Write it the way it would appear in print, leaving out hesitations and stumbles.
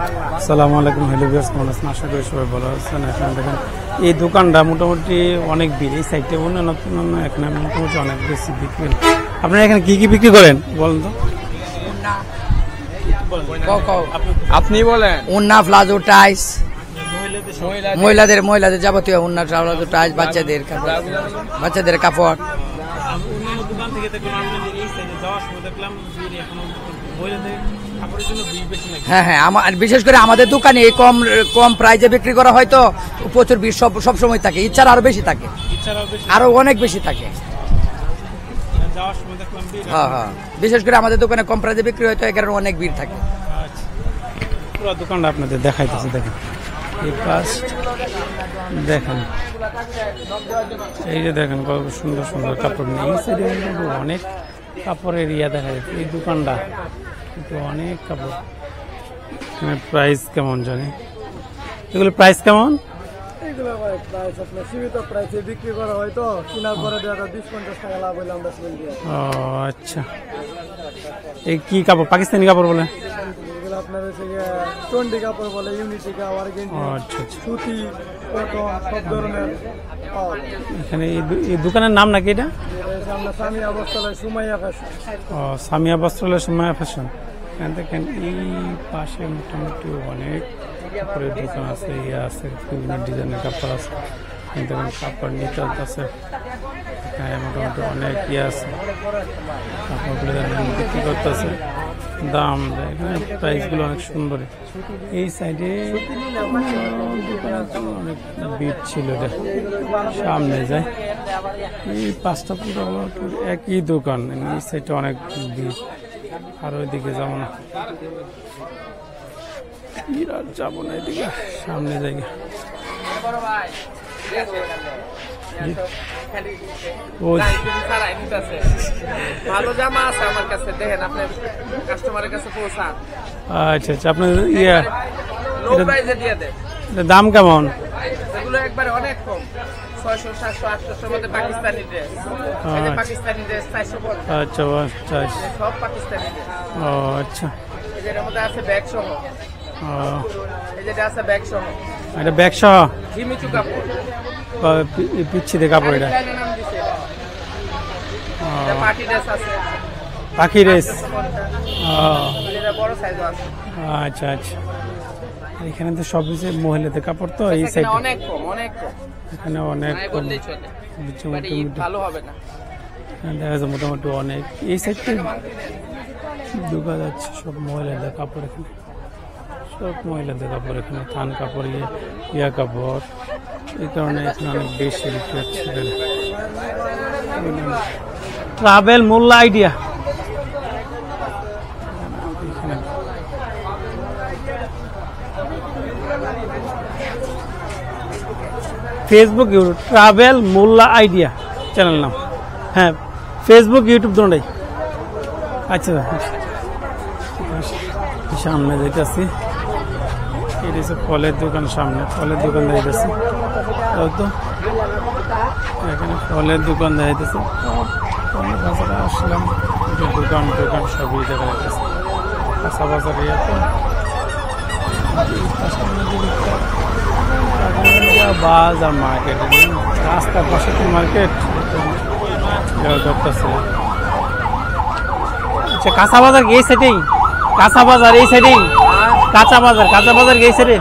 আসসালামু আলাইকুম, hello viewers, কেমন আছেন? আশা করি সবাই ভালো আছেন। এখানে দেখেন এই দোকানটা মোটামুটি অনেক ভিড়, এই সাইডে অন্যান্য এখানে মোটামুটি অনেক বেশি বিক্রি। আপনারা এখানে কি কি বিক্রি করেন বলেন তো? আপনি বলেন। উন্না, প্লাজো, টাইস, মহিলাদের যাবতীয় উন্না, প্লাজো, টাইস, বাচ্চাদের কাপড়। হ্যাঁ হ্যাঁ, বিশেষ করে আমাদের দোকানে কম প্রাইজে বিক্রি করা হয় তো প্রচুর ভিড় সব সময় থাকে, ইচ্ছার আরো বেশি থাকে, আরো অনেক বেশি থাকে। হ্যাঁ হ্যাঁ, বিশেষ করে আমাদের দোকানে কম প্রাইজে বিক্রি হয় তো এই কারণে অনেক ভিড় থাকে। পুরো দোকানটা আপনাদের দেখাইতেছে, দেখেন এই পাশ দেখেন, এই যে দেখেন কত সুন্দর সুন্দর কাপড় নিয়ে এই সাইডে কিন্তু অনেক কাপড়ের ইয়া দেখা যাচ্ছে। এই দোকানটা কিন্তু অনেক কাপড়। এখানে প্রাইস কেমন জানি, এগুলো প্রাইস কেমন? বিক্রি করা হয় তো কেনার পরে 20-50 টাকা লাভ হইলে আমরা সেল দিই। ও আচ্ছা, এই কি কাপড়? পাকিস্তানি কাপড় বলে? আপনার হচ্ছে চন্ডি কাপড় বলে, ইউনিটিকা, অর্গেন্ডি, সুতি, কটন, সব ধরনের পাওয়া যায়। এখানে এই দোকানের নাম নাকি এটা? আমরা সামিয়া বস্ত্রালয়, সুমাইয়া ফ্যাশন। ও, সামিয়া বস্ত্রালয়, সুমাইয়া ফ্যাশন। এখানে দেখেন এই পাশে মোটামুটি অনেক কাপড়ের দোকান আছে, ইয়ে আছে, বিভিন্ন ডিজাইনের কাপড় আছে। দেখেন কাপড় নিতে আছে, এখানে মোটামুটি অনেক ইয়ে আছে, কাপড়গুলো বিক্রি করতেছে, দাম দেয়। এখানে প্রাইসগুলো অনেক সুন্দর। এই সাইডে অনেক ভিড় ছিল, সামনে যায় এই 5টা পুরো একই দোকান। এই সাইডে অনেক ভিড়, আর ওইদিকে যাবো না, যাবো না, এদিকে সামনে জায়গা। ভালো জামা আছে আমার কাছে, দেখেন আপনার কাস্টমারের কাছে পৌঁছান। আচ্ছা আচ্ছা, আপনার ইয়ে লো প্রাইসে দিয়ে দেন। দাম কেমন? এগুলো একবারে অনেক কম, 600, 700, 800 মধ্যে পাকিস্তানি ড্রেস। পাকিস্তানি ড্রেস 450। আচ্ছা আচ্ছা, সব পাকিস্তানি ড্রেস। ও আচ্ছা, এর মধ্যে আছে ব্যাগ সহ। এই যেটা আছে ব্যাগ সহ, এটা ব্যাগ সহ জিমিচু কাপড়, পিচ্ছি দে কাপড়। এটা পার্টি ড্রেস আছে, পাখি ড্রেস। বড় সাইজ আছে। আচ্ছা আচ্ছা, এখানে তো সব কিছু মহিলাদের কাপড় তো এই সাইড অনেক কম, অনেক কম, এখানে অনেক কম, ভালো হবে না। দেখা যাচ্ছে মোটামুটি অনেক। এই সাইডটা দেখা যাচ্ছে সব মহিলাদের কাপড়, এখানে সব মহিলাদের কাপড়, এখানে থান কাপড়, ইয়া কাপড়, এই কারণে এখানে অনেক বেশি বিক্রি হচ্ছে। ট্রাভেল মোল্লা আইডিয়া, ফেসবুক, ইউটিউব, ট্রাভেল মোল্লা আইডিয়া চ্যানেল নাম। হ্যাঁ, ফেসবুক, ইউটিউব দুটোই। আচ্ছা, সামনে যাইতেছি, এটা হচ্ছে ফলের দোকান, সামনে ফলের দোকান যাইতেছি তো, এখানে ফলের দোকান যাইতেছে। আসলাম, দোকান সবই দেখা যাইতেছে, কাঁচা বাজার ইয়েতে বাজার মার্কেট, রাস্তার পাশে তো মার্কেট করতেছে। আচ্ছা, কাঁচা বাজার এই সাইডেই, কাঁচা বাজার এই সাইডেই, কাঁচা বাজার এই সাইডে।